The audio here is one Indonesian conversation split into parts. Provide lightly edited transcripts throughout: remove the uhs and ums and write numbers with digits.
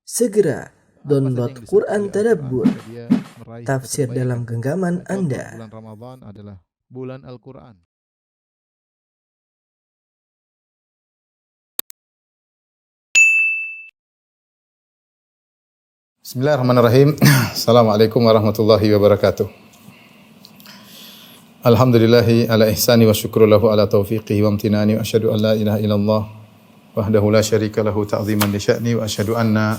Segera download Quran Tadabbur, dia meraih tafsir kebaikan. dalam genggaman Contoh, Anda. bulan Ramadan adalah bulan Al-Quran. Bismillahirrahmanirrahim. Assalamualaikum warahmatullahi wabarakatuh. Alhamdulillahi ala ihsani wa syukru lahu ala taufiqihi wa amtinani wa asyhadu an la ilaha illallah wahdahu la syarika lahu ta'ziman li sya'ni wa asyhadu anna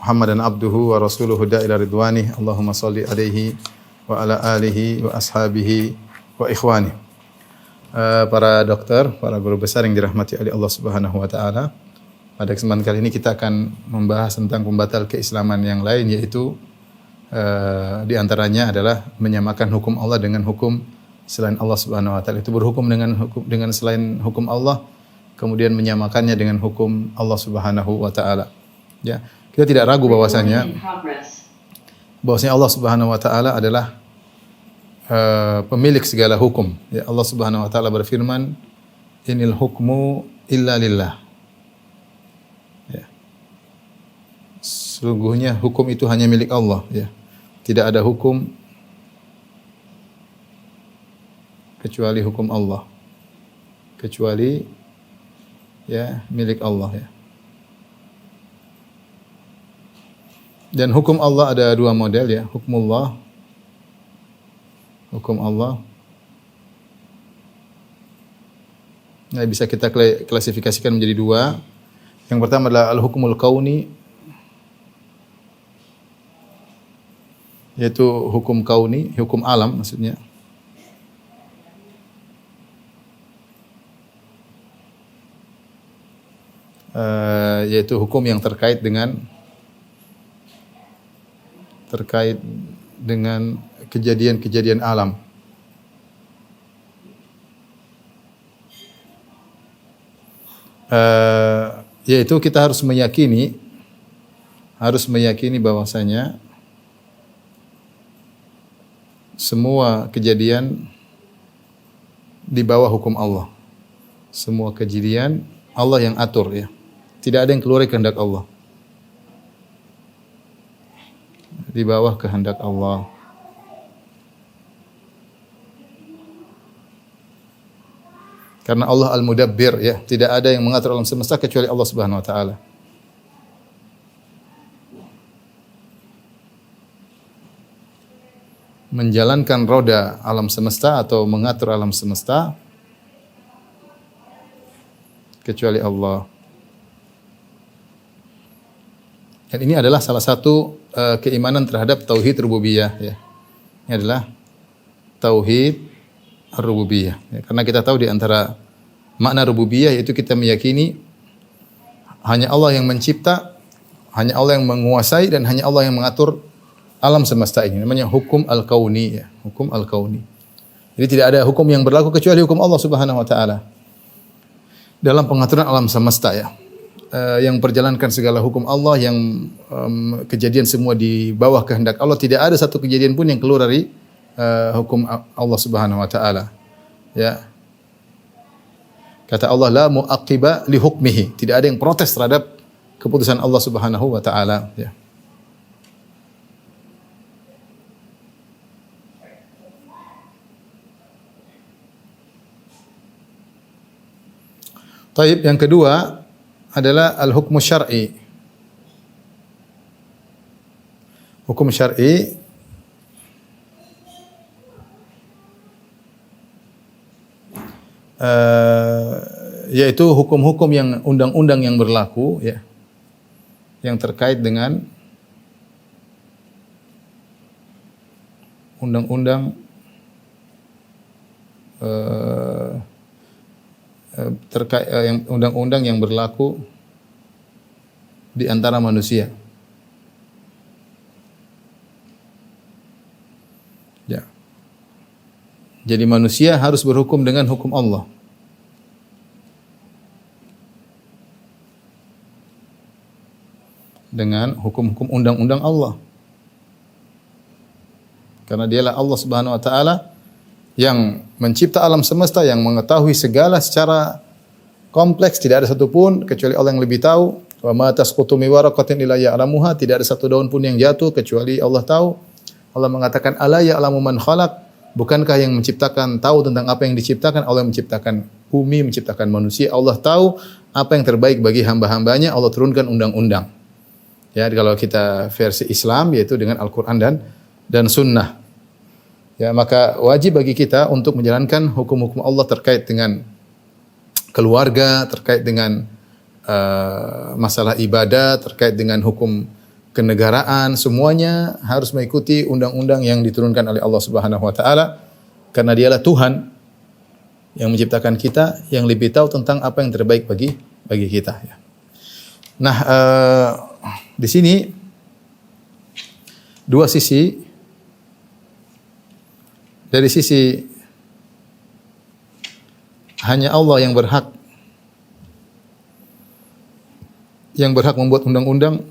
Muhammadan abduhu wa rasuluhu da'ila ridwani. Allahumma salli alaihi wa ala alihi wa ashabihi wa ikhwani. Para dokter, para guru besar yang dirahmati oleh Allah Subhanahu wa taala. Pada kesempatan kali ini kita akan membahas tentang pembatal keislaman yang lain, yaitu di antaranya adalah menyamakan hukum Allah dengan hukum selain Allah Subhanahu wa taala. Itu berhukum dengan selain hukum Allah, kemudian menyamakannya dengan hukum Allah Subhanahu wa taala. Ya, kita tidak ragu bahwasanya Allah Subhanahu wa taala adalah pemilik segala hukum. Ya, Allah Subhanahu wa taala berfirman, "Inil hukmu illa lillah." Sesungguhnya hukum itu hanya milik Allah, ya. Tidak ada hukum kecuali hukum Allah. Kecuali ya milik Allah, ya. Dan hukum Allah ada dua model, ya. Hukum Allah. Nah, bisa kita klasifikasikan menjadi dua. Yang pertama adalah al-hukmul kauni, yaitu hukum kauni, hukum alam maksudnya. Yaitu hukum yang terkait dengan kejadian-kejadian alam. Yaitu kita harus meyakini bahwasanya semua kejadian di bawah hukum Allah. Semua kejadian Allah yang atur, ya. Tidak ada yang keluar dari kehendak Allah. Di bawah kehendak Allah. Karena Allah Al-Mudabbir, ya. Tidak ada yang mengatur alam semesta kecuali Allah Subhanahu wa taala. Menjalankan roda alam semesta atau mengatur alam semesta kecuali Allah. Dan ini adalah salah satu keimanan terhadap tauhid rububiyah, ya. Ini adalah tauhid rububiyah, ya. Karena kita tahu di antara makna rububiyah yaitu kita meyakini hanya Allah yang mencipta, hanya Allah yang menguasai, dan hanya Allah yang mengatur alam semesta ini. Namanya hukum al-kauni, ya. Hukum al-kauni. Jadi tidak ada hukum yang berlaku kecuali hukum Allah Subhanahu wa taala dalam pengaturan alam semesta, ya. Yang perjalankan segala hukum Allah, yang kejadian semua di bawah kehendak Allah. Tidak ada satu kejadian pun yang keluar dari hukum Allah Subhanahu wa taala, ya. Kata Allah, la mu'aqqiba li hukmihi. Tidak ada yang protes terhadap keputusan Allah Subhanahu wa taala, ya. Taib, yang kedua adalah al-hukmu syar'i. Hukum syar'i yaitu hukum-hukum yang undang-undang yang berlaku, ya, yang terkait dengan undang-undang yang undang-undang yang berlaku di antara manusia. Ya. Jadi manusia harus berhukum dengan hukum Allah. Dengan hukum-hukum undang-undang Allah. Karena dialah Allah Subhanahu wa taala yang mencipta alam semesta, yang mengetahui segala secara kompleks. Tidak ada satupun kecuali Allah yang lebih tahu Wa ma tasqutu min waraqatin illa ya'lamuha, tidak ada satu daun pun yang jatuh kecuali Allah tahu. Allah mengatakan ala ya'lamu man khalaq, bukankah yang menciptakan tahu tentang apa yang diciptakan? Allah yang menciptakan bumi, menciptakan manusia. Allah tahu apa yang terbaik bagi hamba-hambanya. Allah turunkan undang-undang. Ya, kalau kita versi Islam yaitu dengan Al-Qur'an dan sunnah. Ya, maka wajib bagi kita untuk menjalankan hukum-hukum Allah terkait dengan keluarga, terkait dengan masalah ibadah, terkait dengan hukum kenegaraan, semuanya harus mengikuti undang-undang yang diturunkan oleh Allah Subhanahu wa taala, karena Dialah Tuhan yang menciptakan kita, yang lebih tahu tentang apa yang terbaik bagi kita, ya. Nah, di sini dua sisi. Dari sisi hanya Allah yang berhak membuat undang-undang,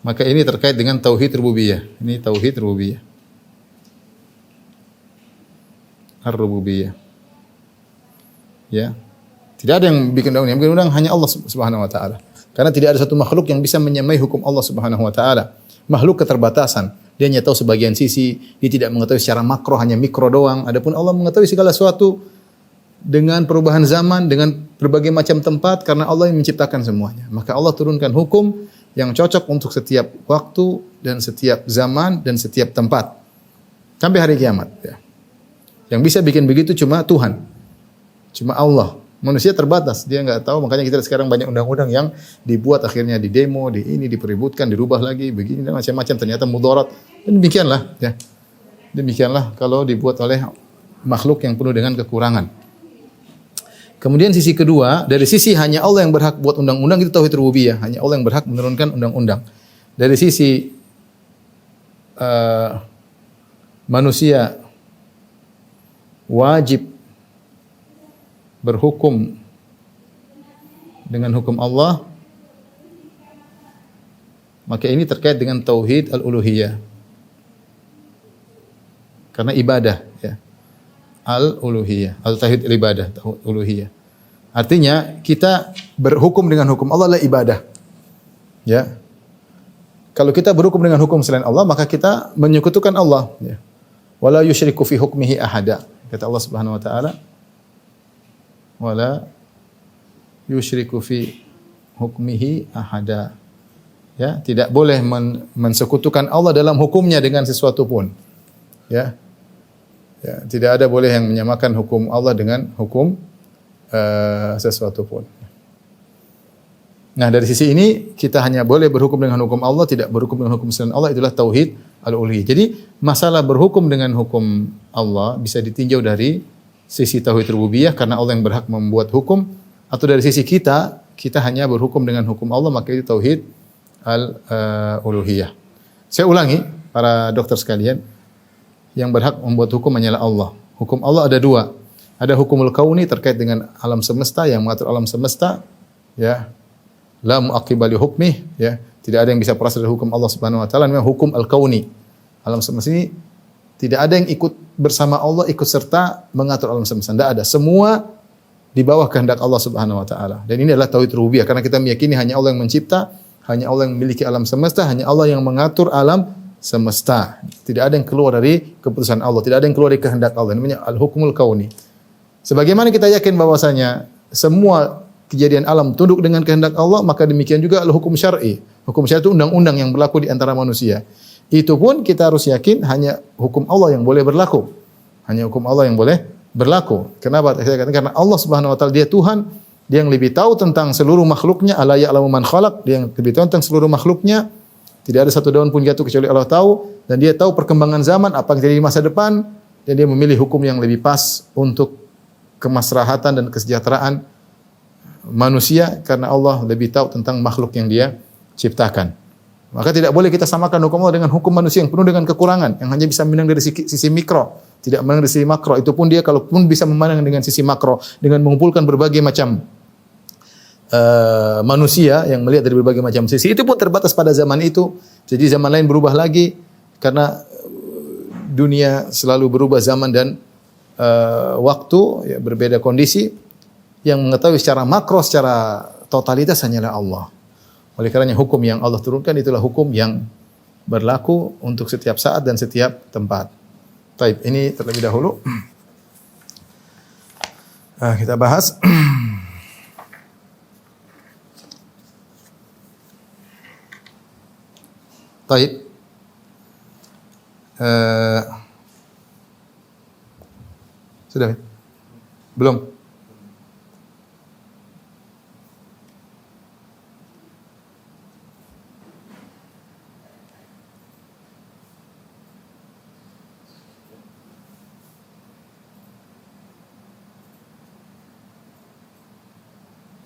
maka ini terkait dengan tauhid rububiyah. Ini tauhid rububiyah. Ar-rububiyah. Ya. Tidak ada yang bikin undang-undang. Yang bikin undang hanya Allah Subhanahu wa taala. Karena tidak ada satu makhluk yang bisa menyamai hukum Allah Subhanahu wa taala. Makhluk keterbatasan. Dia hanya tahu sebagian sisi, dia tidak mengetahui secara makro, hanya mikro doang. Adapun Allah mengetahui segala sesuatu dengan perubahan zaman, dengan berbagai macam tempat, karena Allah yang menciptakan semuanya. Maka Allah turunkan hukum yang cocok untuk setiap waktu dan setiap zaman dan setiap tempat. Sampai hari kiamat. Ya. Yang bisa bikin begitu cuma Tuhan. Cuma Allah. Manusia terbatas, dia enggak tahu, makanya kita sekarang banyak undang-undang yang dibuat akhirnya di demo, di ini dipeributkan, dirubah lagi, begini dan macam-macam, ternyata mudarat. Dan demikianlah, ya. Demikianlah kalau dibuat oleh makhluk yang penuh dengan kekurangan. Kemudian sisi kedua, dari sisi hanya Allah yang berhak buat undang-undang, itu tauhid rububiyah, hanya Allah yang berhak menurunkan undang-undang. Dari sisi manusia wajib berhukum dengan hukum Allah, maka ini terkait dengan tauhid al-uluhiyah. Karena ibadah, ya. Al-uluhiyah, al-tauhid ibadah, tauhid uluhiyah. Artinya kita berhukum dengan hukum Allah adalah ibadah. Ya. Kalau kita berhukum dengan hukum selain Allah, maka kita menyekutukan Allah, ya. Wala yusyriku fi hukmihi ahada. Kata Allah Subhanahu wa taala, wala yusyriku fi hukmihi ahada. Ya, tidak boleh mensekutukan Allah dalam hukumnya dengan sesuatu pun. Ya. Ya, tidak ada boleh yang menyamakan hukum Allah dengan hukum sesuatu pun. Nah, dari sisi ini kita hanya boleh berhukum dengan hukum Allah, tidak berhukum dengan hukum selain Allah, itulah tauhid al-uluhiyah. Jadi, masalah berhukum dengan hukum Allah bisa ditinjau dari sisi tauhid rububiyah karena Allah yang berhak membuat hukum, atau dari sisi kita hanya berhukum dengan hukum Allah, maka itu tauhid al-uluhiyah. Saya ulangi, para dokter sekalian, yang berhak membuat hukum hanyalah Allah. Hukum Allah ada dua. Ada hukumul kauni terkait dengan alam semesta, yang mengatur alam semesta, ya. La mu'aqqiba li hukmih, ya. Tidak ada yang bisa proses dari hukum Allah Subhanahu wa taala, namanya hukum al-kauni. Alam semesta ini tidak ada yang ikut bersama Allah, ikut serta mengatur alam semesta. Tidak ada. Semua di bawah kehendak Allah Subhanahu wa taala. Dan ini adalah tauhid rububiyah karena kita meyakini hanya Allah yang mencipta, hanya Allah yang memiliki alam semesta, hanya Allah yang mengatur alam semesta. Tidak ada yang keluar dari keputusan Allah, tidak ada yang keluar dari kehendak Allah. Namanya al-hukmul kauni. Sebagaimana kita yakin bahwasanya semua kejadian alam tunduk dengan kehendak Allah, maka demikian juga al-hukum syar'i. Hukum syar'i itu undang-undang yang berlaku di antara manusia. Itu pun kita harus yakin hanya hukum Allah yang boleh berlaku. Hanya hukum Allah yang boleh berlaku. Kenapa? Saya katakan karena Allah Subhanahu wa taala dia Tuhan, dia yang lebih tahu tentang seluruh makhluknya, ala ya'lamu man khalaq, dia yang lebih tahu tentang seluruh makhluknya. Tidak ada satu daun pun jatuh kecuali Allah tahu, dan dia tahu perkembangan zaman, apa yang terjadi di masa depan, dan dia memilih hukum yang lebih pas untuk kemaslahatan dan kesejahteraan manusia karena Allah lebih tahu tentang makhluk yang dia ciptakan. Maka tidak boleh kita samakan hukum Allah dengan hukum manusia yang penuh dengan kekurangan, yang hanya bisa memandang dari sisi mikro, tidak memandang dari sisi makro. Itu pun dia kalaupun bisa memandang dengan sisi makro, dengan mengumpulkan berbagai macam manusia yang melihat dari berbagai macam sisi, itu pun terbatas pada zaman itu. Jadi zaman lain berubah lagi karena dunia selalu berubah zaman dan waktu, ya, berbeda kondisi, yang mengetahui secara makro, secara totalitas hanyalah Allah. Oleh karenanya hukum yang Allah turunkan itulah hukum yang berlaku untuk setiap saat dan setiap tempat. Baik, ini terlebih dahulu kita bahas. Baik. Sudah? Belum?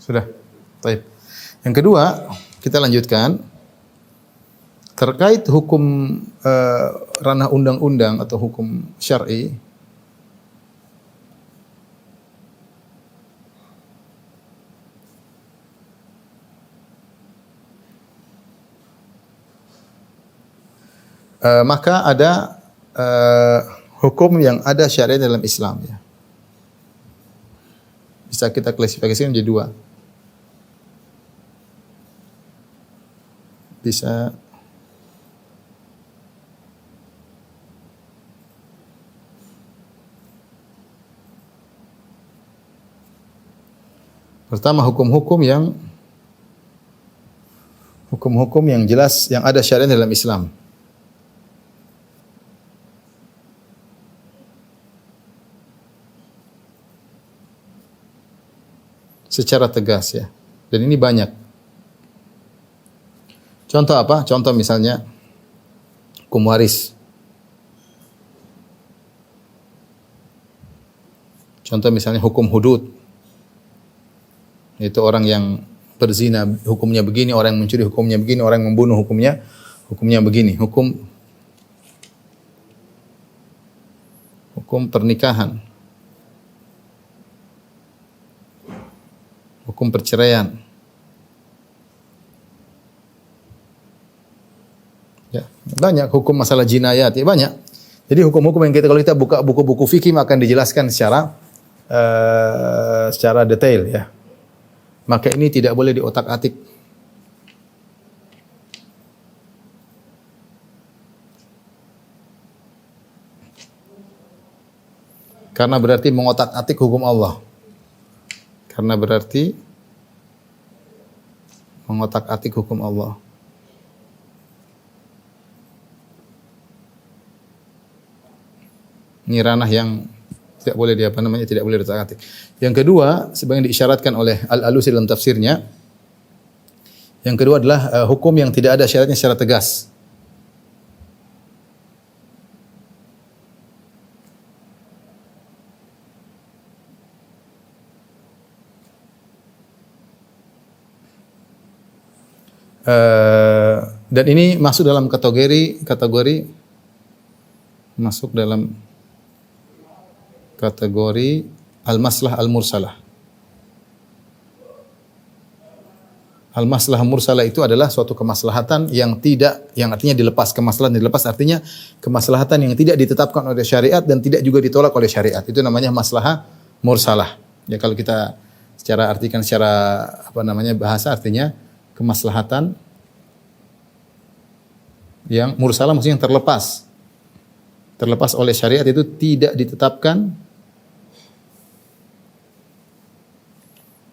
Sudah. Baik. Yang kedua, kita lanjutkan terkait hukum ranah undang-undang atau hukum syar'i. Maka ada hukum yang ada syariat dalam Islam, ya. Bisa kita klasifikasikan menjadi dua. Bisa pertama hukum-hukum yang jelas yang ada syariat dalam Islam. Secara tegas, ya. Dan ini banyak. Contoh apa? Contoh misalnya hukum waris. Contoh misalnya hukum hudud. Itu orang yang berzina hukumnya begini, orang yang mencuri hukumnya begini, orang yang membunuh hukumnya begini. Hukum pernikahan. Hukum perceraian. Ya, banyak hukum masalah jinayat, ya banyak. Jadi hukum-hukum yang kalau kita buka buku-buku fikih akan dijelaskan secara detail, ya. Maka ini tidak boleh diotak-atik. Karena berarti mengotak-atik hukum Allah. Karena berarti mengotak-atik hukum Allah. Ini ranah yang tidak boleh tidak boleh diotak-atik. Yang kedua, sebagaimana diisyaratkan oleh Al-Alusi dalam tafsirnya, yang kedua adalah hukum yang tidak ada syaratnya secara tegas. Dan ini masuk dalam kategori al-maslah al-mursalah. Al-maslah al-mursalah itu adalah suatu kemaslahatan yang artinya dilepas. Kemaslahatan dilepas artinya kemaslahatan yang tidak ditetapkan oleh syariat dan tidak juga ditolak oleh syariat. Itu namanya maslahah mursalah. Ya, kalau kita artikan secara bahasa, artinya kemaslahatan yang mursalah maksudnya yang terlepas oleh syariat, itu tidak ditetapkan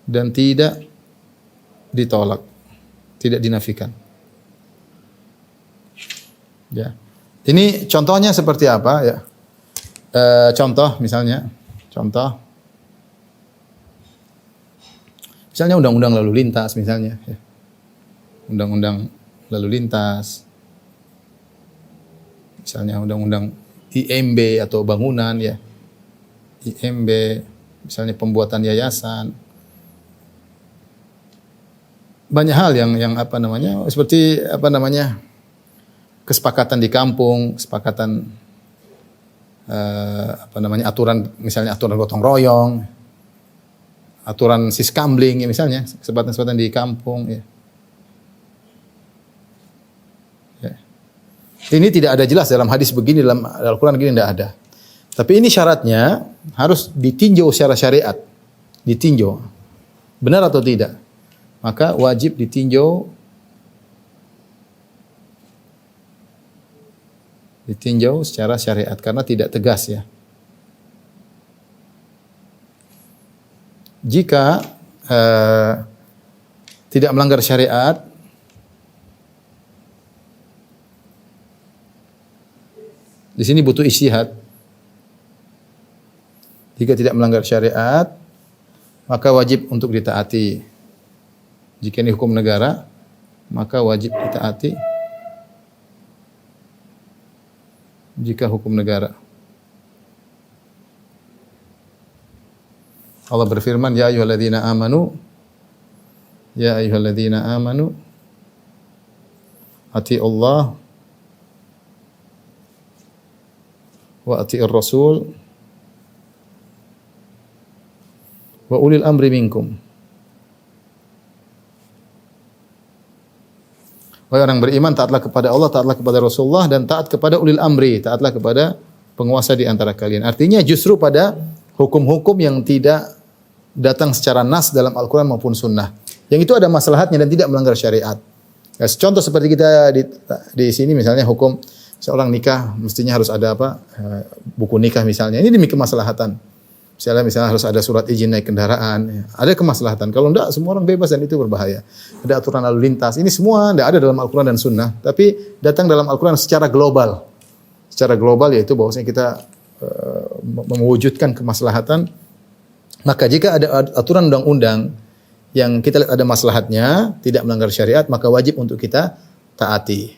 dan tidak ditolak, tidak dinafikan. Ya. Ini contohnya seperti apa, ya? Contoh misalnya undang-undang lalu lintas misalnya, ya. Undang-undang lalu lintas, misalnya undang-undang IMB atau bangunan, ya. IMB, misalnya pembuatan yayasan. Banyak hal yang seperti kesepakatan di kampung, kesepakatan aturan, misalnya aturan gotong royong, aturan siskamling, ya, misalnya kesepakatan di kampung, ya. Ini tidak ada jelas dalam hadis begini, dalam Al-Quran begini, tidak ada. Tapi ini syaratnya harus ditinjau secara syariat. Ditinjau. Benar atau tidak? Maka wajib ditinjau secara syariat karena tidak tegas ya. Jika tidak melanggar syariat, di sini butuh ijtihad. Jika tidak melanggar syariat, maka wajib untuk ditaati. Jika ini hukum negara, maka wajib ditaati. Jika hukum negara. Allah berfirman, ya ayyuhalladzina amanu atiiullah wa atiir rasul wa ulil amri minkum. Wahai orang beriman, taatlah kepada Allah, taatlah kepada Rasulullah, dan taat kepada ulil amri, taatlah kepada penguasa di antara kalian. Artinya justru pada hukum-hukum yang tidak datang secara nas dalam Al-Quran maupun Sunnah. Yang itu ada maslahatnya dan tidak melanggar syariat. Ya, contoh seperti kita di sini misalnya hukum seorang nikah mestinya harus ada buku nikah misalnya. Ini demi kemaslahatan. Misalnya harus ada surat izin naik kendaraan. Ada kemaslahatan. Kalau enggak, semua orang bebas dan itu berbahaya. Ada aturan lalu lintas. Ini semua tidak ada dalam Al-Quran dan Sunnah. Tapi datang dalam Al-Quran secara global. Secara global yaitu bahwasanya kita mewujudkan kemaslahatan. Maka jika ada aturan undang-undang yang kita lihat ada maslahatnya, tidak melanggar syariat, maka wajib untuk kita taati.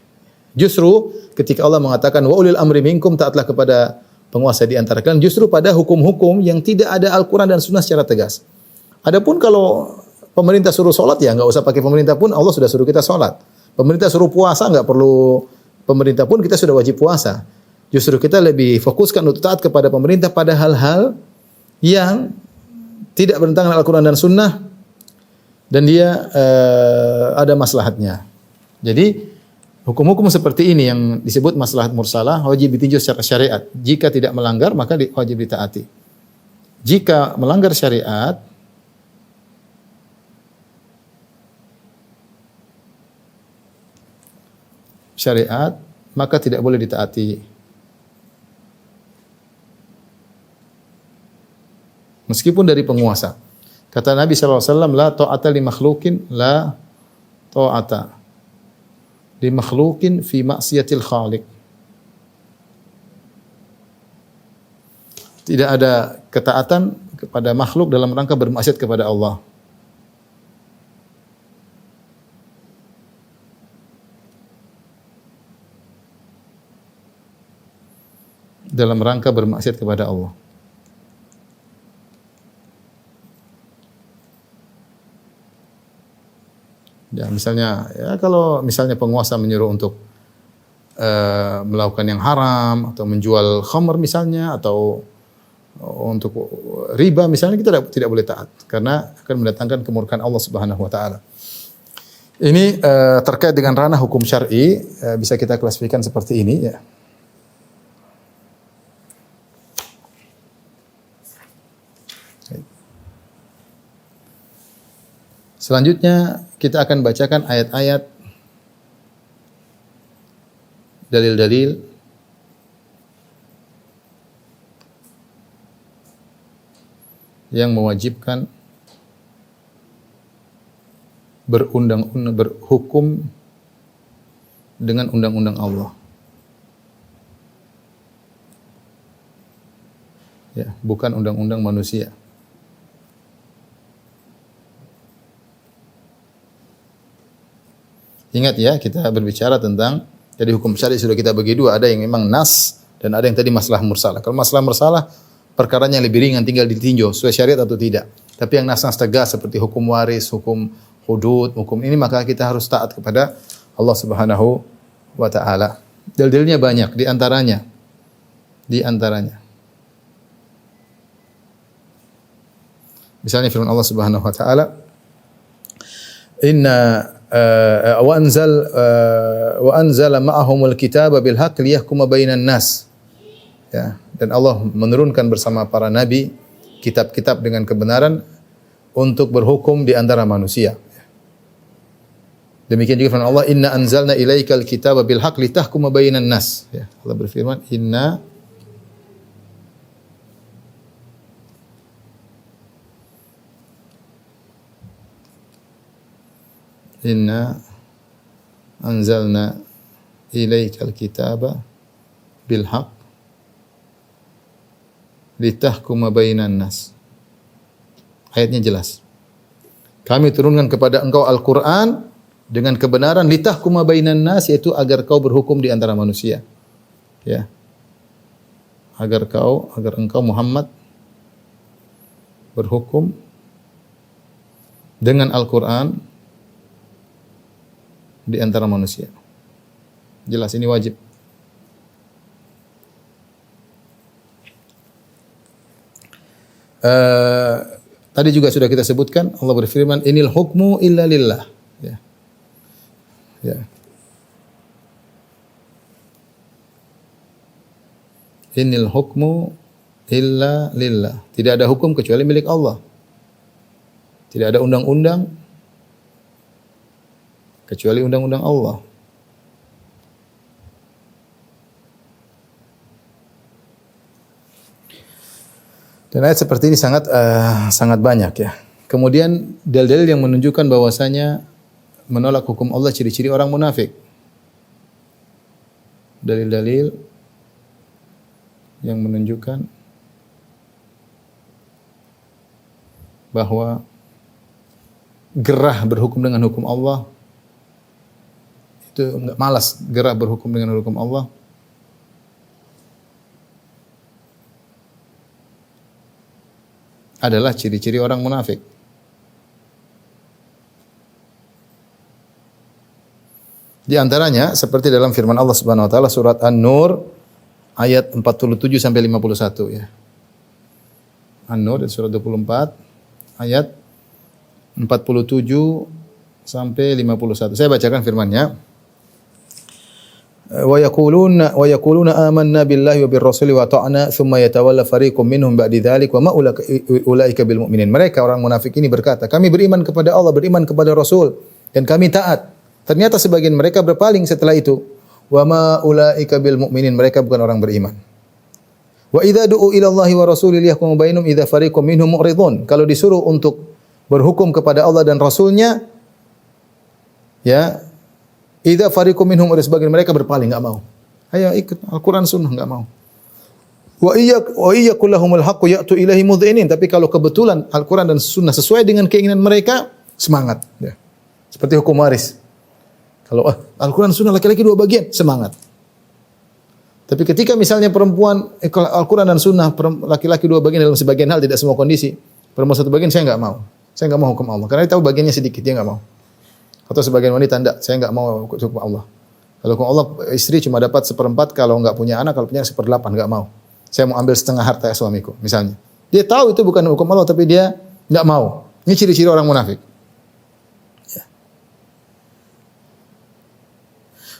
Justru ketika Allah mengatakan wa ulil amri minkum, taatlah kepada penguasa di antara kalian, justru pada hukum-hukum yang tidak ada Al-Quran dan Sunnah secara tegas. Adapun kalau pemerintah suruh sholat, ya nggak usah pakai pemerintah pun, Allah sudah suruh kita sholat. Pemerintah suruh puasa, nggak perlu pemerintah pun, kita sudah wajib puasa. Justru kita lebih fokuskan untuk taat kepada pemerintah pada hal-hal yang tidak bertentangan dengan Al-Quran dan Sunnah, dan dia ada maslahatnya. Jadi hukum-hukum seperti ini yang disebut maslahat mursalah wajib ditinjau secara syariat. Jika tidak melanggar, maka wajib ditaati. Jika melanggar syariat, maka tidak boleh ditaati. Meskipun dari penguasa. Kata Nabi SAW, la ta'ata li makhlukin, la ta'ata li makhlukin fi maksiatil khaliq. Tidak ada ketaatan kepada makhluk dalam rangka bermaksiat kepada Allah. Dalam rangka bermaksiat kepada Allah. Ya, misalnya, kalau misalnya penguasa menyuruh untuk melakukan yang haram atau menjual khamr misalnya atau untuk riba misalnya, kita tidak boleh taat karena akan mendatangkan kemurkaan Allah Subhanahu wa taala. Ini terkait dengan ranah hukum syar'i, bisa kita klasifikasikan seperti ini ya. Selanjutnya kita akan bacakan ayat-ayat dalil-dalil yang mewajibkan berhukum dengan undang-undang Allah. Ya, bukan undang-undang manusia. Ingat ya, kita berbicara tentang, jadi hukum syar'i sudah kita bagi dua, ada yang memang nas dan ada yang tadi masalah mursalah. Kalau masalah mursalah, perkaranya yang lebih ringan, tinggal ditinjau sesuai syariat atau tidak. Tapi yang nas-nas tegas seperti hukum waris, hukum hudud, hukum ini, maka kita harus taat kepada Allah Subhanahu wa taala. Dalilnya banyak, di antaranya misalnya firman Allah Subhanahu wa taala, wa anzala ma'ahumul kitaba bil haqq liyahkuma bainan nas. ya, dan Allah menurunkan bersama para nabi kitab-kitab dengan kebenaran untuk berhukum di antara manusia. Demikian juga firman Allah, "Inna anzalna ilaikal kitaba bil haqq litahkuma bainan nas." Ya, Allah berfirman, Inna anzalna ilaikal kitaba bil haqq litahkuma bainan nas. Ayatnya jelas. Kami turunkan kepada engkau Al-Qur'an dengan kebenaran litahkuma bainan nas, yaitu agar kau berhukum di antara manusia. Ya. Agar engkau Muhammad berhukum dengan Al-Qur'an di antara manusia. Jelas ini wajib. Tadi juga sudah kita sebutkan, Allah berfirman, "Inil hukmu illa lillah." Ya. Ya. Inil hukmu illa lillah. Tidak ada hukum kecuali milik Allah. Tidak ada undang-undang kecuali undang-undang Allah. Dan ayat seperti ini sangat banyak ya. Kemudian dalil-dalil yang menunjukkan bahwasanya menolak hukum Allah ciri-ciri orang munafik. Dalil-dalil yang menunjukkan bahwa gerah berhukum dengan hukum Allah itu enggak, malas gerah berhukum dengan hukum Allah. Adalah ciri-ciri orang munafik. Di antaranya seperti dalam firman Allah Subhanahu wa taala surat An-Nur ayat 47 sampai 51 ya. An-Nur surat 24 ayat 47 sampai 51. Saya bacakan firman-Nya. Wa yaquluna amanna billahi wa bir rasuli wa ta'na thumma yatawalla fariqum minhum ba'di dzalik wa ma ulaika bil mu'minin. Mereka orang munafik ini berkata, kami beriman kepada Allah, beriman kepada Rasul dan kami taat. Ternyata sebagian mereka berpaling setelah itu. Wa ma ulaika bil mu'minin, mereka bukan orang beriman. Wa idza du'u ila Allahi wa rasulihi yahkumu bainahum idza fariqum minhum mu'ridun. Kalau disuruh untuk berhukum kepada Allah dan Rasulnya, ya, idza fariqum minhum, ada sebagian mereka berpaling, enggak mau. Ayo ikut Al-Qur'an Sunnah, enggak mau. Wa iyyakul lahumul haqqu ya'tu ilaihi mudhinin, tapi kalau kebetulan Al-Qur'an dan Sunnah sesuai dengan keinginan mereka, semangat ya. Seperti hukum waris. Kalau Al-Qur'an Sunnah laki-laki dua bagian, semangat. Tapi ketika misalnya perempuan Al-Qur'an dan Sunnah laki-laki dua bagian dalam sebagian hal, tidak semua kondisi, perempuan satu bagian, saya enggak mau. Saya enggak mau hukum Allah karena dia tahu bagiannya sedikit, dia enggak mau. Atau sebagian wanita enggak, saya enggak mau hukum Allah. Kalau hukum Allah istri cuma dapat seperempat, kalau enggak punya anak, kalau punya seperdelapan, enggak mau. Saya mau ambil setengah harta suamiku, misalnya. Dia tahu itu bukan hukum Allah, tapi dia enggak mau. Ini ciri-ciri orang munafik. Ya.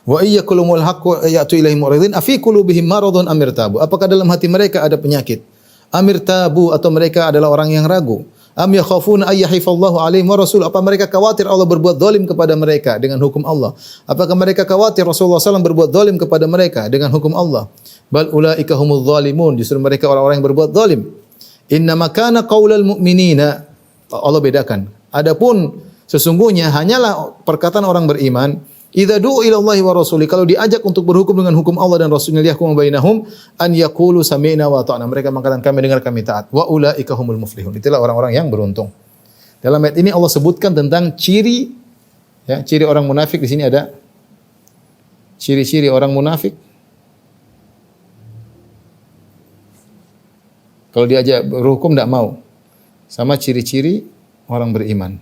Wa iyyakulumul haqqu ya'tu ilaihi mu'ridin afi qulubihim maradun amirtabu. Apakah dalam hati mereka ada penyakit? Amirtabu, atau mereka adalah orang yang ragu? Am yakhafuna ay yahifallahu alaihim wa rasul. Apa mereka khawatir Allah berbuat zalim kepada mereka dengan hukum Allah? Apakah mereka khawatir Rasulullah SAW berbuat zalim kepada mereka dengan hukum Allah? Bal ulaika humuz zalimun. Justru mereka orang-orang yang berbuat zalim. Innama kana qaulal mu'minina. Allah bedakan. Adapun sesungguhnya hanyalah perkataan orang beriman, idza du'u ila Allahi wa rasuli, kalau diajak untuk berhukum dengan hukum Allah dan Rasulnya, liyahkum bainahum an yaqulu sami'na wa ata'na. Mereka mengatakan kami dengar, kami taat. Wa ulaika humul muflihun. Itulah orang-orang yang beruntung. Dalam ayat ini Allah sebutkan tentang ciri, ya, ciri orang munafik. Di sini ada ciri-ciri orang munafik. Kalau diajak berhukum tidak mau. Sama ciri-ciri orang beriman.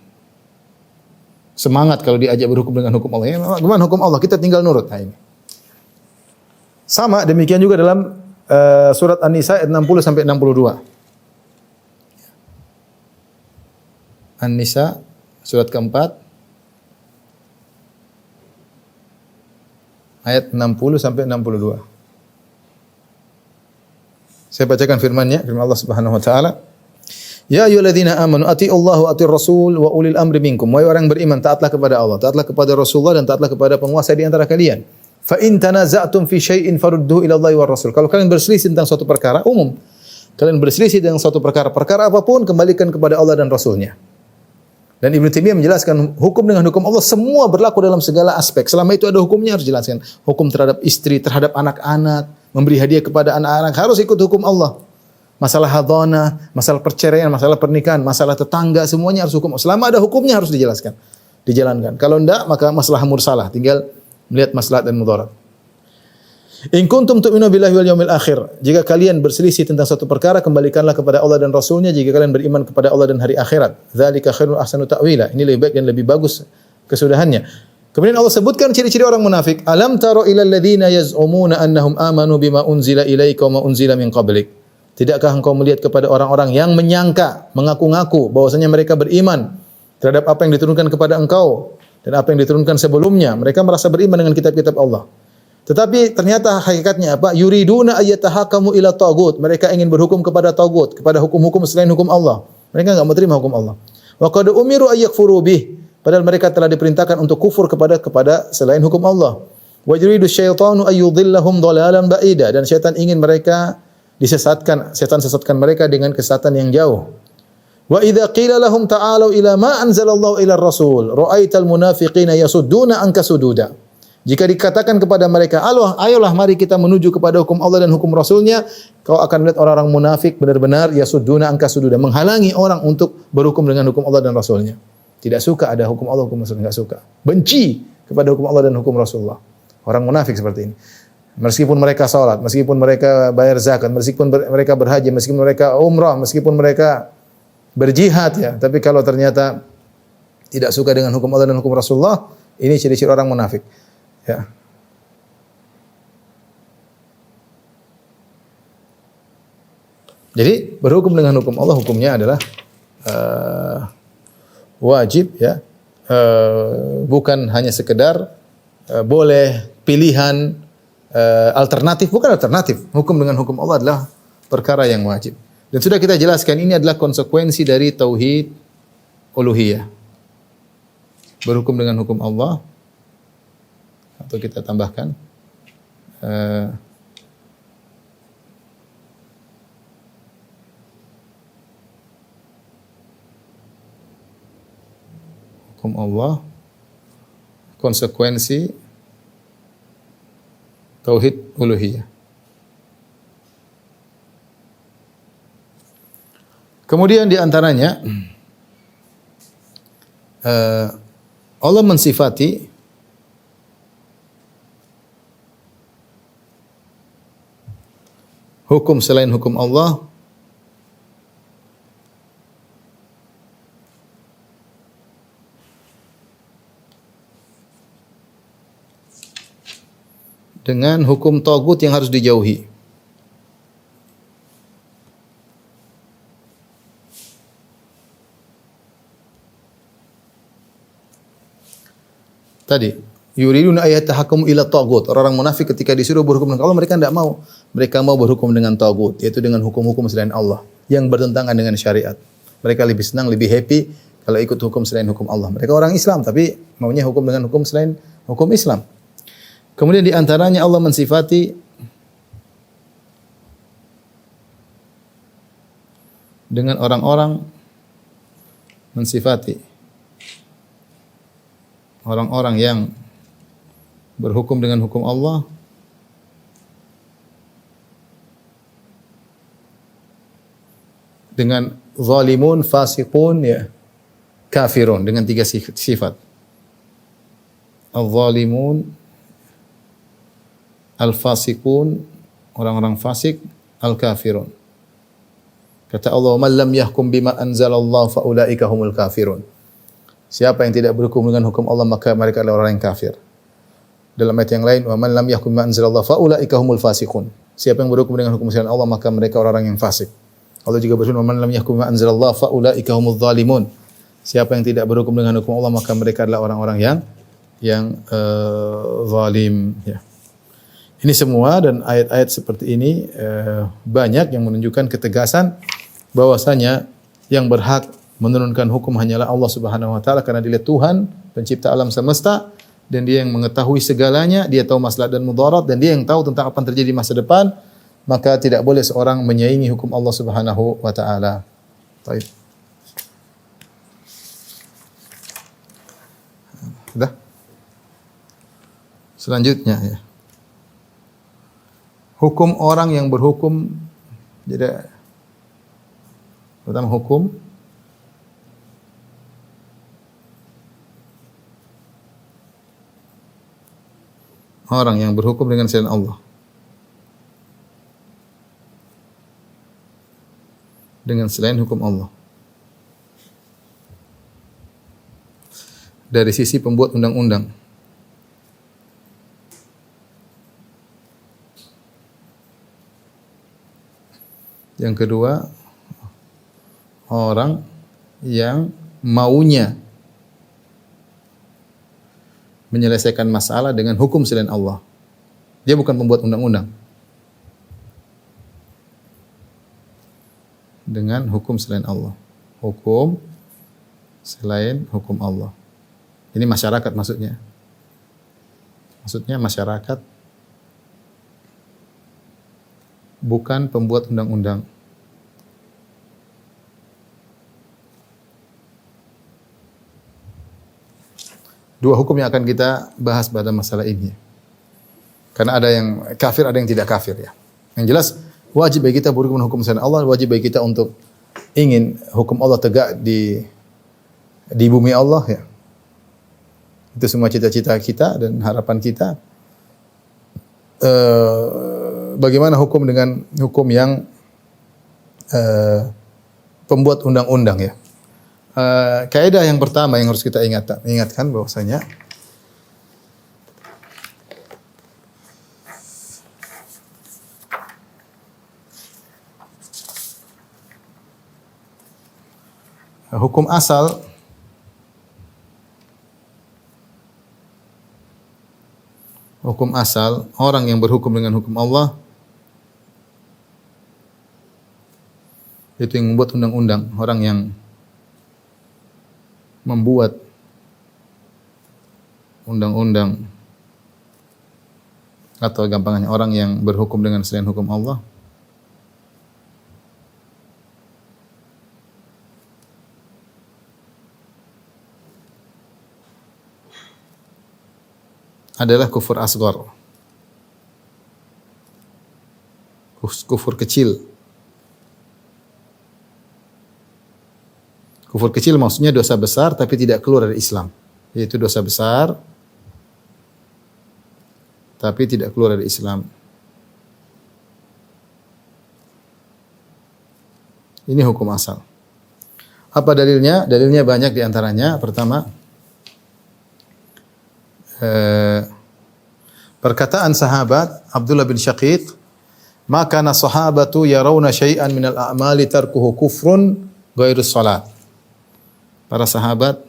Semangat kalau diajak berhukum dengan hukum Allah. Ya, gimana hukum Allah? Kita tinggal nurut. Nah, ini. Sama demikian juga dalam surat An-Nisa ayat 60 sampai 62. An-Nisa surat keempat ayat 60 sampai 62. Saya bacakan firman-Nya, firman Allah Subhanahu wa taala. Ya ayyuhalladzina amanu atiiullaha wa atiir rasul wa ulil amri minkum. Wahai orang beriman, taatlah kepada Allah, taatlah kepada Rasulullah dan taatlah kepada penguasa di antara kalian. Fa in tanaza'tum fi syai'in farudduhu ila Allahi war rasul. Kalau kalian berselisih tentang suatu perkara umum, kalian berselisih tentang suatu perkara apapun, kembalikan kepada Allah dan Rasulnya. Dan Ibnu Taimiyah menjelaskan hukum dengan hukum Allah semua berlaku dalam segala aspek. Selama itu ada hukumnya harus dijelaskan. Hukum terhadap istri, terhadap anak-anak, memberi hadiah kepada anak-anak harus ikut hukum Allah. Masalah hadana, masalah perceraian, masalah pernikahan, masalah tetangga, semuanya harus hukum. Selama ada hukumnya harus dijelaskan, dijalankan. Kalau enggak, maka masalah mursalah, tinggal melihat maslahat dan mudarat. In kuntum tu'minu billahi wal yaumil akhir. Jika kalian berselisih tentang suatu perkara, kembalikanlah kepada Allah dan Rasulnya. Jika kalian beriman kepada Allah dan hari akhirat, dzalika khairun ahsanu ta'wila. Ini lebih baik dan lebih bagus kesudahannya. Kemudian Allah sebutkan ciri-ciri orang munafik. Alam taro ilal ladzina yaz'umuna annahum amanu bima unzila ilaika wa ma unzila min qablik. Tidakkah engkau melihat kepada orang-orang yang menyangka, mengaku-ngaku bahwasanya mereka beriman terhadap apa yang diturunkan kepada engkau dan apa yang diturunkan sebelumnya. Mereka merasa beriman dengan kitab-kitab Allah. Tetapi ternyata hakikatnya apa? Yuriduna ayyatahakamu ila tagut. Mereka ingin berhukum kepada tagut, kepada hukum-hukum selain hukum Allah. Mereka enggak mau terima hukum Allah. Wa qad umiru ayyakfuru bih. Padahal mereka telah diperintahkan untuk kufur kepada selain hukum Allah. Wa yuridu syaitanu ayyudhillahum dhalalan ba'ida. Dan syaitan ingin mereka disesatkan, setan sesatkan mereka dengan kesesatan yang jauh. Wa idza qila lahum ta'alu ila ma anzalallahu ila ar-rasul ra'aital munafiqina yasudduna anka sududa. Jika dikatakan kepada mereka, ayolah mari kita menuju kepada hukum Allah dan hukum Rasulnya, kau akan melihat orang-orang munafik benar-benar yasudduna anka sududa, menghalangi orang untuk berhukum dengan hukum Allah dan Rasulnya. Tidak suka ada hukum Allah, hukum Rasul, enggak suka. Benci kepada hukum Allah dan hukum Rasulullah. Orang munafik seperti ini. Meskipun mereka salat, meskipun mereka bayar zakat, meskipun mereka berhaji, meskipun mereka umrah, meskipun mereka berjihad ya, tapi kalau ternyata tidak suka dengan hukum Allah dan hukum Rasulullah, ini ciri-ciri orang munafik. Ya. Jadi berhukum dengan hukum Allah, hukumnya adalah wajib ya, bukan hanya sekedar boleh, pilihan, alternatif, bukan alternatif. Hukum dengan hukum Allah adalah perkara yang wajib. Dan sudah kita jelaskan ini adalah konsekuensi dari tauhid uluhiyah. Berhukum dengan hukum Allah, atau kita tambahkan hukum Allah, konsekuensi tauhid uluhiyah. Kemudian di antaranya Allah mensifati hukum selain hukum Allah dengan hukum tagut yang harus dijauhi. Tadi, yuriduna ayatahakamu ila tagut. Orang-orang munafik ketika disuruh berhukum dengan Allah, mereka tidak mau. Mereka mau berhukum dengan tagut, yaitu dengan hukum-hukum selain Allah yang bertentangan dengan syariat. Mereka lebih senang, lebih happy kalau ikut hukum selain hukum Allah. Mereka orang Islam, tapi maunya hukum dengan hukum selain hukum Islam. Kemudian di antaranya Allah mensifati dengan orang-orang, mensifati orang-orang yang berhukum dengan hukum Allah dengan zalimun, fasiqun, ya, kafirun, dengan tiga sifat. Al-zalimun, al-fasiqun, orang-orang fasik, al-kafirun. Kata Allah, "Man lam yahkum bima anzalallahu fa ulaika humul kafirun." Siapa yang tidak berhukum dengan hukum Allah, maka mereka adalah orang yang kafir. Dalam ayat yang lain, "Wa man lam yahkum bima anzalallahu fa ulaika humul fasiqun." Siapa yang berhukum dengan hukum selain Allah, maka mereka orang yang fasik. Allah juga berfirman, "Man lam yahkum bima anzalallahu fa ulaika humuz zalimun." Siapa yang tidak berhukum dengan hukum Allah, maka mereka adalah orang-orang yang zalim, ya. Ini semua dan ayat-ayat seperti ini banyak yang menunjukkan ketegasan bahwasanya yang berhak menurunkan hukum hanyalah Allah Subhanahu wa taala karena dia Tuhan, pencipta alam semesta dan dia yang mengetahui segalanya, dia tahu maslahat dan mudarat dan dia yang tahu tentang apa yang terjadi di masa depan, maka tidak boleh seorang menyaingi hukum Allah Subhanahu wa taala. Baik. Sudah? Selanjutnya ya. Hukum orang yang berhukum, jadi pertama hukum orang yang berhukum dengan selain Allah, dengan selain hukum Allah. Dari sisi pembuat undang-undang, yang kedua, orang yang maunya menyelesaikan masalah dengan hukum selain Allah. Dia bukan pembuat undang-undang. Dengan hukum selain Allah. Hukum selain hukum Allah. Ini masyarakat maksudnya. Maksudnya masyarakat bukan pembuat undang-undang. Dua hukum yang akan kita bahas pada masalah ini. Karena ada yang kafir, ada yang tidak kafir ya. Yang jelas wajib bagi kita berhukum hukum selain Allah, wajib bagi kita untuk ingin hukum Allah tegak di bumi Allah ya. Itu semua cita-cita kita dan harapan kita. Bagaimana hukum dengan hukum yang pembuat undang-undang ya. Kaidah yang pertama yang harus kita ingatkan bahwasanya hukum asal orang yang berhukum dengan hukum Allah itu yang membuat undang-undang, orang yang membuat undang-undang atau gampangnya orang yang berhukum dengan selain hukum Allah adalah kufur asghar. Kufur kecil. Kufur kecil maksudnya dosa besar tapi tidak keluar dari Islam. Yaitu dosa besar tapi tidak keluar dari Islam. Ini hukum asal. Apa dalilnya? Dalilnya banyak di antaranya. Pertama, perkataan sahabat Abdullah bin Syaqiq, "Maka kana sahabatu yarawna syai'an minal a'mali tarkuhu kufrun ghairus salat." Para sahabat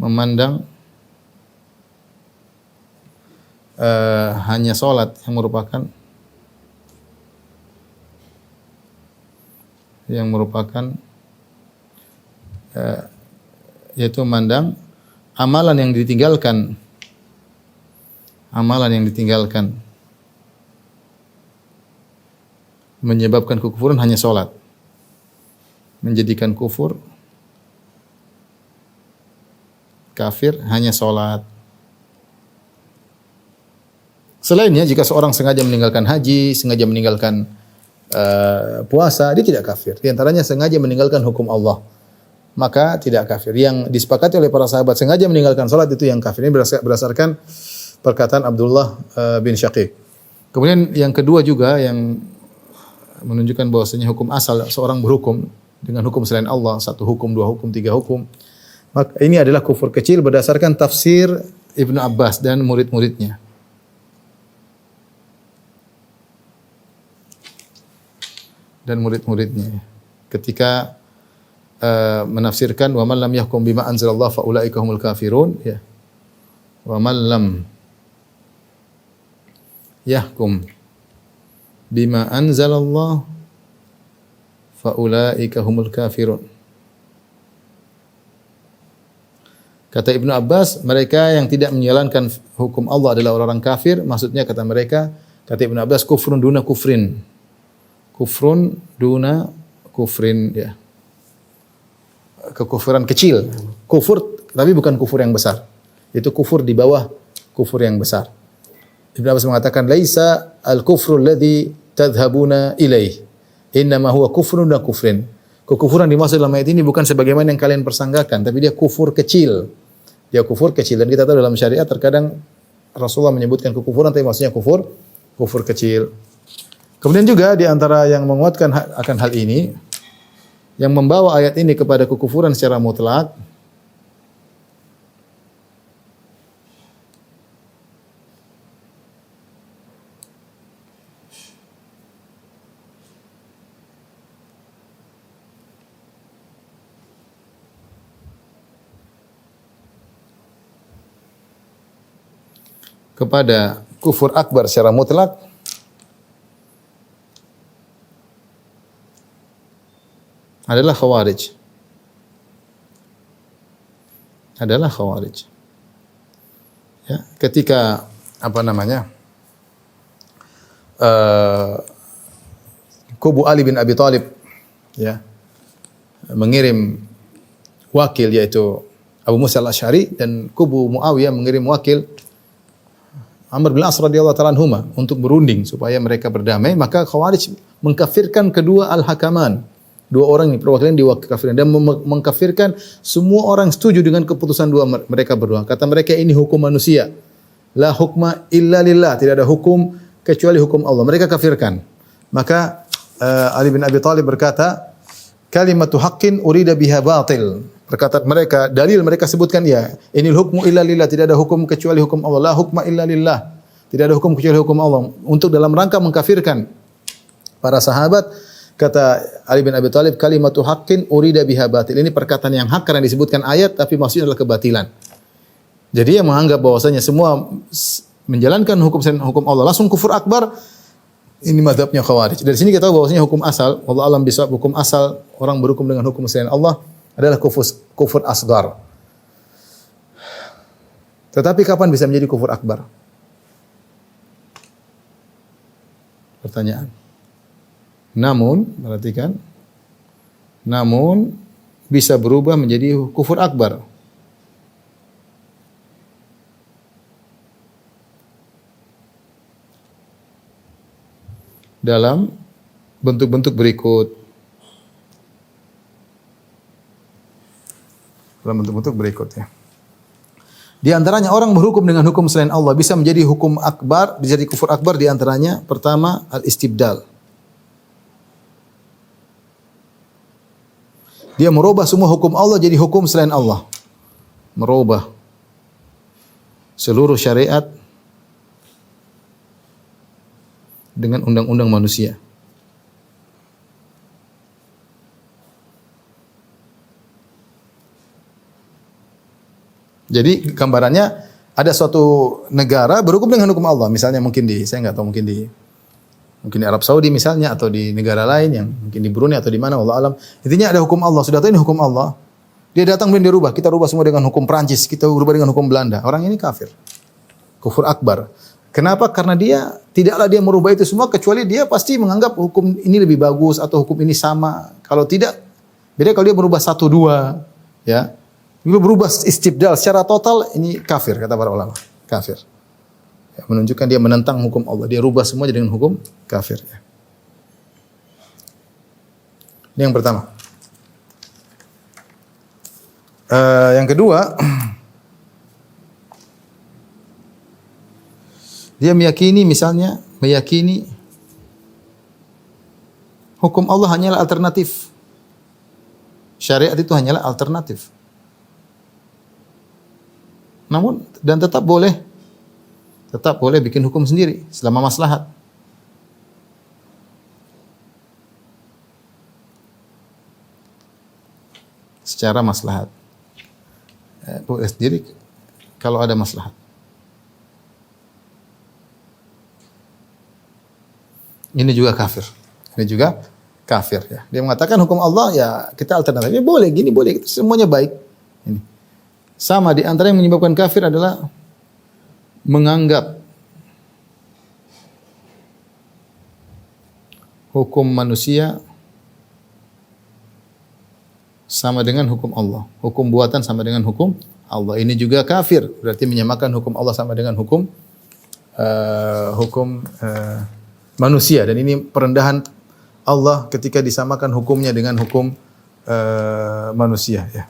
memandang hanya salat yang merupakan yaitu memandang amalan yang ditinggalkan menyebabkan kekufuran hanya salat. Menjadikan kufur kafir hanya salat. Selainnya jika seorang sengaja meninggalkan haji, sengaja meninggalkan puasa, dia tidak kafir. Di antaranya sengaja meninggalkan hukum Allah, maka tidak kafir. Yang disepakati oleh para sahabat sengaja meninggalkan salat itu yang kafir. Ini berdasarkan perkataan Abdullah bin Syaqiq. Kemudian yang kedua juga yang menunjukkan bahwasanya hukum asal seorang berhukum dengan hukum selain Allah, satu hukum, dua hukum, tiga hukum, maka ini adalah kufur kecil berdasarkan tafsir Ibnu Abbas dan murid-muridnya. Ketika menafsirkan wa man lam yahkum bima anzalallah fa ulaika humul kafirun ya. Wa man lam yahkum bima anzalallah faulaika humul kafirun. Kata Ibnu Abbas, mereka yang tidak menjalankan hukum Allah adalah orang-orang kafir. Maksudnya kata mereka, kata Ibnu Abbas, kufrun duna kufrin. Kufrun duna kufrin, ya. Kekufuran kecil. Kufur, tapi bukan kufur yang besar. Itu kufur di bawah kufur yang besar. Ibnu Abbas mengatakan, laisa al-kufru alladhi tadhhabuna ilaih. Innama huwa kufrun duna kufrin. Kekufuran dimaksud dalam ayat ini bukan sebagaimana yang kalian persangkakan, tapi dia kufur kecil. Dia kufur kecil, dan kita tahu dalam syariat terkadang Rasulullah menyebutkan kekufuran tapi maksudnya kufur kecil. Kemudian juga di antara yang menguatkan akan hal ini, yang membawa ayat ini kepada kekufuran secara mutlak, kepada kufur akbar secara mutlak adalah Khawarij. Adalah Khawarij. Ya, ketika kubu Ali bin Abi Thalib ya mengirim wakil yaitu Abu Musa al-Asy'ari, dan kubu Muawiyah mengirim wakil Amr bin As radhiyallahu ta'ala anhuma untuk berunding supaya mereka berdamai, maka Khawarij mengkafirkan kedua al-hakaman. Dua orang ini perwakilan dikafirkan dan mengkafirkan semua orang setuju dengan keputusan mereka berdua. Kata mereka ini hukum manusia. La hukma illa lillah, tidak ada hukum kecuali hukum Allah. Mereka kafirkan. Maka Ali bin Abi Thalib berkata, kalimatu haqqin urida biha batil. Perkataan mereka, dalil mereka sebutkan ya, inil hukmu illa lillah, tidak ada hukum kecuali hukum Allah. La hukma illa lillah, tidak ada hukum kecuali hukum Allah. Untuk dalam rangka mengkafirkan para sahabat, kata Ali bin Abi Thalib, kalimatu haqqin urida biha batil. Ini perkataan yang hak karena disebutkan ayat, tapi maksudnya adalah kebatilan. Jadi yang menganggap bahwasanya semua menjalankan hukum selain hukum Allah langsung kufur akbar, ini mazhabnya Khawarij. Dari sini kita tahu bahwasanya hukum asal, wallahu alam bisawab, hukum asal orang berhukum dengan hukum selain Allah adalah kufur asgar. Tetapi kapan bisa menjadi kufur akbar? Pertanyaan. Namun, perhatikan. Namun bisa berubah menjadi kufur akbar. Dalam bentuk-bentuk berikut. Dalam bentuk-bentuk berikut ya. Di antaranya orang berhukum dengan hukum selain Allah bisa menjadi hukum akbar, bisa jadi kufur akbar. Di antaranya pertama al-istibdal. Dia merubah semua hukum Allah jadi hukum selain Allah. Merubah seluruh syariat dengan undang-undang manusia. Jadi gambarannya ada suatu negara berhukum dengan hukum Allah, misalnya mungkin saya nggak tahu, mungkin di Arab Saudi misalnya, atau di negara lain yang mungkin di Brunei atau di mana, wallahu alam. Intinya ada hukum Allah, sudah tahu ini hukum Allah. Dia datang dan dia rubah, kita rubah semua dengan hukum Prancis, kita rubah dengan hukum Belanda. Orang ini kafir. Kufur akbar. Kenapa? Karena dia tidaklah dia merubah itu semua, kecuali dia pasti menganggap hukum ini lebih bagus atau hukum ini sama. Kalau tidak, beda kalau dia merubah satu dua, ya. Dia berubah istibdal secara total, ini kafir kata para ulama. Kafir. Ya, menunjukkan dia menentang hukum Allah. Dia rubah semua dengan hukum kafir. Ya. Ini yang pertama. Yang kedua, dia meyakini hukum Allah hanyalah alternatif. Syariat itu hanyalah alternatif. Namun dan tetap boleh bikin hukum sendiri selama maslahat. Secara maslahat. Boleh sendiri kalau ada maslahat. Ini juga kafir. Ini juga kafir ya. Dia mengatakan hukum Allah ya kita alternatifnya boleh gini boleh semuanya baik. Ini. Sama di antara yang menyebabkan kafir adalah menganggap hukum manusia sama dengan hukum Allah. Hukum buatan sama dengan hukum Allah. Ini juga kafir. Berarti menyamakan hukum Allah sama dengan hukum manusia. Dan ini perendahan Allah ketika disamakan hukumnya dengan hukum manusia. Ya.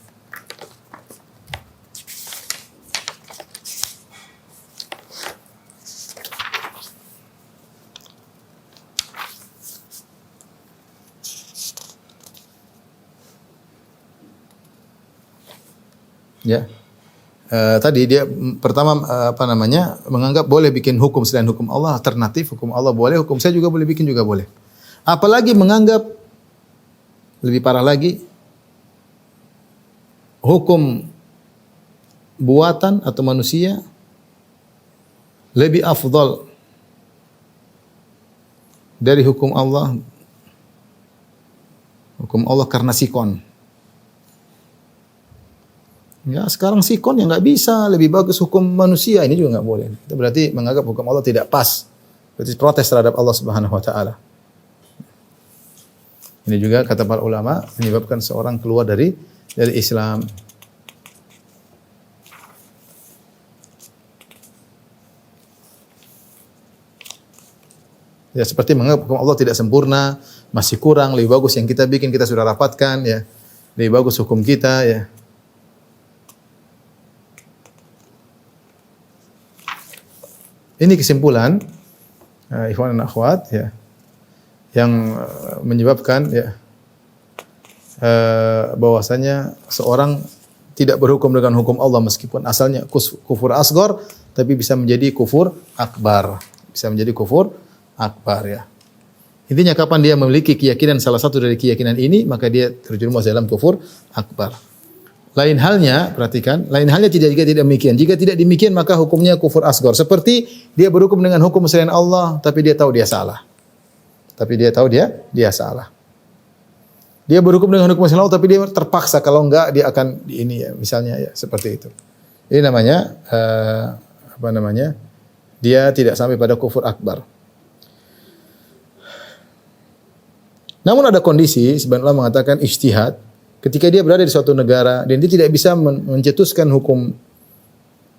Ya. Tadi dia pertama menganggap boleh bikin hukum selain hukum Allah, alternatif hukum Allah boleh, hukum saya juga boleh bikin juga boleh. Apalagi menganggap lebih parah lagi hukum buatan atau manusia lebih afdal dari hukum Allah. Hukum Allah karena sikon. Ya sekarang sikon yang nggak bisa, lebih bagus hukum manusia, ini juga nggak boleh. Itu berarti menganggap hukum Allah tidak pas. Berarti protes terhadap Allah Subhanahu Wa Taala. Ini juga kata para ulama menyebabkan seorang keluar dari Islam. Ya seperti menganggap hukum Allah tidak sempurna, masih kurang, lebih bagus yang kita bikin, kita sudah rapatkan ya. Lebih bagus hukum kita ya. Ini kesimpulan ikhwan dan akhwat ya yang menyebabkan ya bahwasanya seorang tidak berhukum dengan hukum Allah meskipun asalnya kufur asghar tapi bisa menjadi kufur akbar. Bisa menjadi kufur akbar ya. Intinya kapan dia memiliki keyakinan salah satu dari keyakinan ini maka dia terjerumus dalam kufur akbar. Lain halnya, perhatikan, lain halnya jika tidak demikian. Jika tidak demikian maka hukumnya kufur asghar. Seperti dia berhukum dengan hukum selain Allah tapi dia tahu dia salah. Tapi dia tahu dia salah. Dia berhukum dengan hukum selain Allah tapi dia terpaksa kalau enggak dia akan ini ya, misalnya ya seperti itu. Ini namanya Dia tidak sampai pada kufur akbar. Namun ada kondisi sebenarnya Allah mengatakan ijtihad. Ketika dia berada di suatu negara dan dia tidak bisa mencetuskan hukum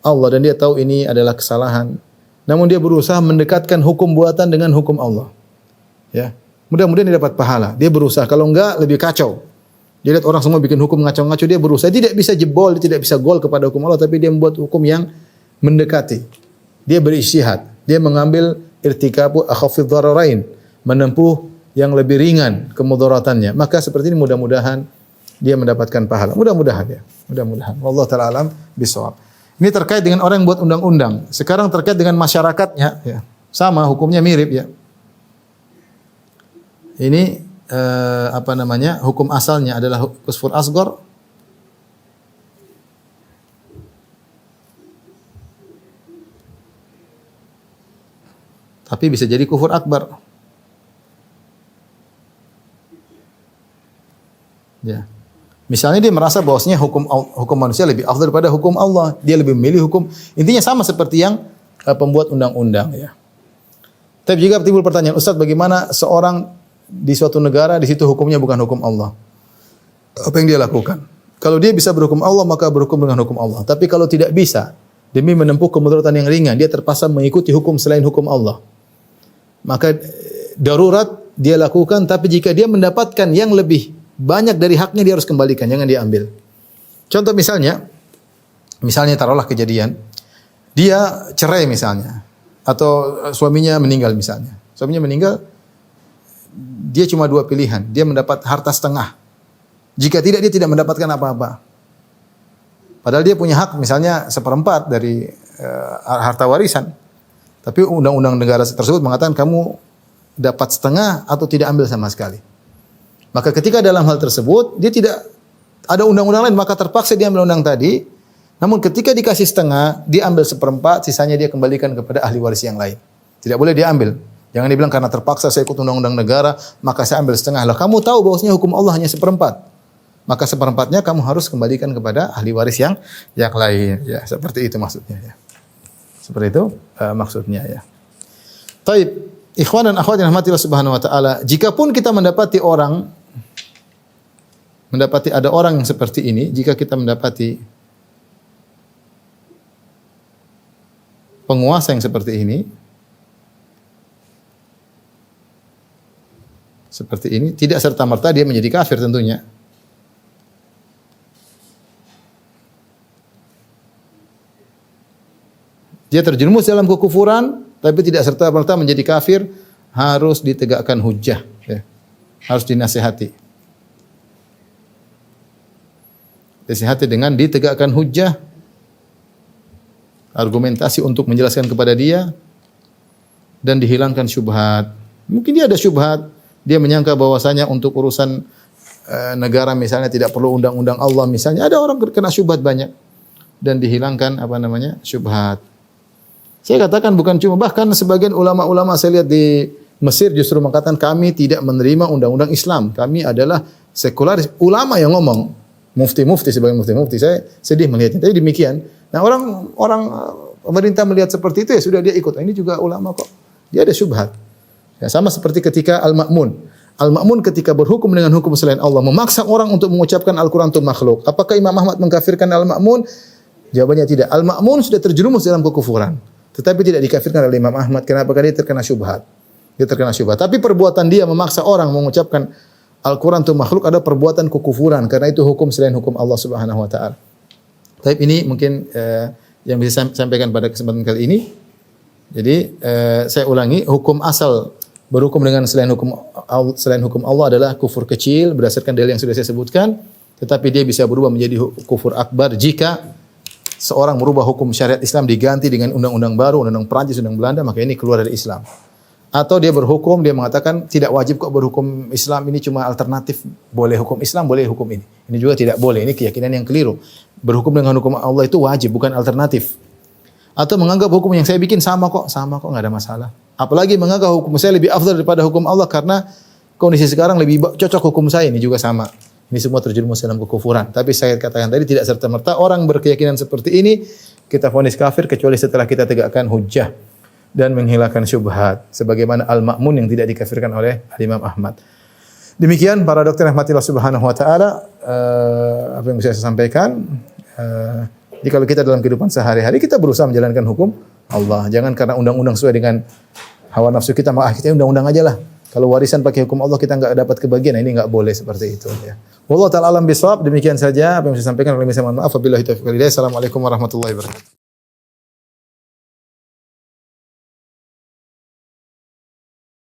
Allah dan dia tahu ini adalah kesalahan, namun dia berusaha mendekatkan hukum buatan dengan hukum Allah. Ya, mudah-mudahan dia dapat pahala. Dia berusaha, kalau enggak lebih kacau. Dia lihat orang semua bikin hukum ngaco-ngaco, dia berusaha. Dia tidak bisa jebol, dia tidak bisa gol kepada hukum Allah, tapi dia membuat hukum yang mendekati. Dia berijtihad. Dia mengambil irtikabu akhafidh dhararain, menempuh yang lebih ringan kemudaratannya. Maka seperti ini mudah-mudahan dia mendapatkan pahala. Mudah-mudahan ya. Mudah-mudahan. Wallahu taala alam bisawab. Ini terkait dengan orang yang buat undang-undang. Sekarang terkait dengan masyarakatnya ya. Sama hukumnya mirip ya. Ini hukum asalnya adalah kufur asghar. Tapi bisa jadi kufur akbar. Ya. Misalnya dia merasa bahwasanya hukum manusia lebih afdal daripada hukum Allah. Dia lebih memilih hukum. Intinya sama seperti yang pembuat undang-undang ya. Tapi jika timbul pertanyaan, Ustaz, bagaimana seorang di suatu negara di situ hukumnya bukan hukum Allah? Apa yang dia lakukan? Kalau dia bisa berhukum Allah maka berhukum dengan hukum Allah. Tapi kalau tidak bisa, demi menempuh kemudaratan yang ringan, dia terpaksa mengikuti hukum selain hukum Allah. Maka darurat dia lakukan, tapi jika dia mendapatkan yang lebih banyak dari haknya dia harus kembalikan, jangan dia ambil. Contoh misalnya taruhlah kejadian dia cerai misalnya atau suaminya meninggal misalnya. Suaminya meninggal, dia cuma dua pilihan, dia mendapat harta setengah. Jika tidak dia tidak mendapatkan apa-apa. Padahal dia punya hak misalnya seperempat dari harta warisan. Tapi undang-undang negara tersebut mengatakan kamu dapat setengah atau tidak ambil sama sekali. Maka ketika dalam hal tersebut, dia tidak ada undang-undang lain, maka terpaksa dia ambil undang tadi. Namun ketika dikasih setengah, dia ambil seperempat, sisanya dia kembalikan kepada ahli waris yang lain. Tidak boleh dia ambil. Jangan dibilang karena terpaksa saya ikut undang-undang negara, maka saya ambil setengah. Lah kamu tahu bahwasanya hukum Allah hanya seperempat. Maka seperempatnya kamu harus kembalikan kepada ahli waris yang lain. Ya, seperti itu maksudnya ya. Seperti itu maksudnya ya. Taib, ikhwan dan akhwat yang rahmatillah subhanahu wa ta'ala, jikapun kita mendapati ada orang yang seperti ini, jika kita mendapati penguasa yang seperti ini, tidak serta-merta dia menjadi kafir tentunya. Dia terjerumus dalam kekufuran, tapi tidak serta-merta menjadi kafir, harus ditegakkan hujjah, ya. Harus dinasihati. Disihati dengan ditegakkan hujjah, argumentasi untuk menjelaskan kepada dia, dan dihilangkan syubhat. Mungkin dia ada syubhat, dia menyangka bahwasanya untuk urusan negara misalnya tidak perlu undang-undang Allah misalnya. Ada orang kena syubhat banyak, dan dihilangkan syubhat. Saya katakan bukan cuma, bahkan sebagian ulama-ulama saya lihat di Mesir justru mengatakan kami tidak menerima undang-undang Islam. Kami adalah sekularis. Ulama yang ngomong, mufti-mufti sebagai mufti-mufti. Saya sedih melihatnya. Tapi demikian. Nah, orang pemerintah melihat seperti itu ya sudah dia ikut. Ini juga ulama kok. Dia ada syubhat. Ya, sama seperti ketika Al-Ma'mun. Al-Ma'mun ketika berhukum dengan hukum selain Allah, memaksa orang untuk mengucapkan Al-Quran itu makhluk. Apakah Imam Ahmad mengkafirkan Al-Ma'mun? Jawabannya tidak. Al-Ma'mun sudah terjerumus dalam kekufuran, tetapi tidak dikafirkan oleh Imam Ahmad. Kenapa? Karena dia terkena syubhat. Tapi perbuatan dia memaksa orang mengucapkan Al-Quran itu makhluk ada perbuatan kekufuran, karena itu hukum selain hukum Allah Subhanahu wa taala. Tapi ini mungkin yang bisa saya sampaikan pada kesempatan kali ini. Jadi saya ulangi, hukum asal berhukum dengan selain hukum Allah adalah kufur kecil berdasarkan dalil yang sudah saya sebutkan, tetapi dia bisa berubah menjadi kufur akbar jika seorang merubah hukum syariat Islam diganti dengan undang-undang baru, undang-undang Perancis, undang Belanda, maka ini keluar dari Islam. Atau dia berhukum, dia mengatakan tidak wajib kok berhukum Islam, ini cuma alternatif, boleh hukum Islam, boleh hukum ini. Ini juga tidak boleh, ini keyakinan yang keliru. Berhukum dengan hukum Allah itu wajib, bukan alternatif. Atau menganggap hukum yang saya bikin sama kok nggak ada masalah. Apalagi menganggap hukum saya lebih afdal daripada hukum Allah karena kondisi sekarang lebih cocok hukum saya, ini juga sama. Ini semua terjerumus dalam kekufuran. Tapi saya katakan tadi tidak serta-merta orang berkeyakinan seperti ini kita vonis kafir kecuali setelah kita tegakkan hujjah dan menghilangkan syubhat sebagaimana Al-Ma'mun yang tidak dikafirkan oleh Imam Ahmad. Demikian para dokter rahmatillah subhanahu wa taala apa yang bisa saya sampaikan. Jadi kalau kita dalam kehidupan sehari-hari kita berusaha menjalankan hukum Allah. Jangan karena undang-undang sesuai dengan hawa nafsu kita, maka kita undang-undang aja lah. Kalau warisan pakai hukum Allah kita enggak dapat kebagian, ini enggak boleh seperti itu ya. Wallahu ta'ala alam bisawab. Demikian saja apa yang saya sampaikan. Wabillahi taufiq wal hidayah. Assalamualaikum warahmatullahi wabarakatuh.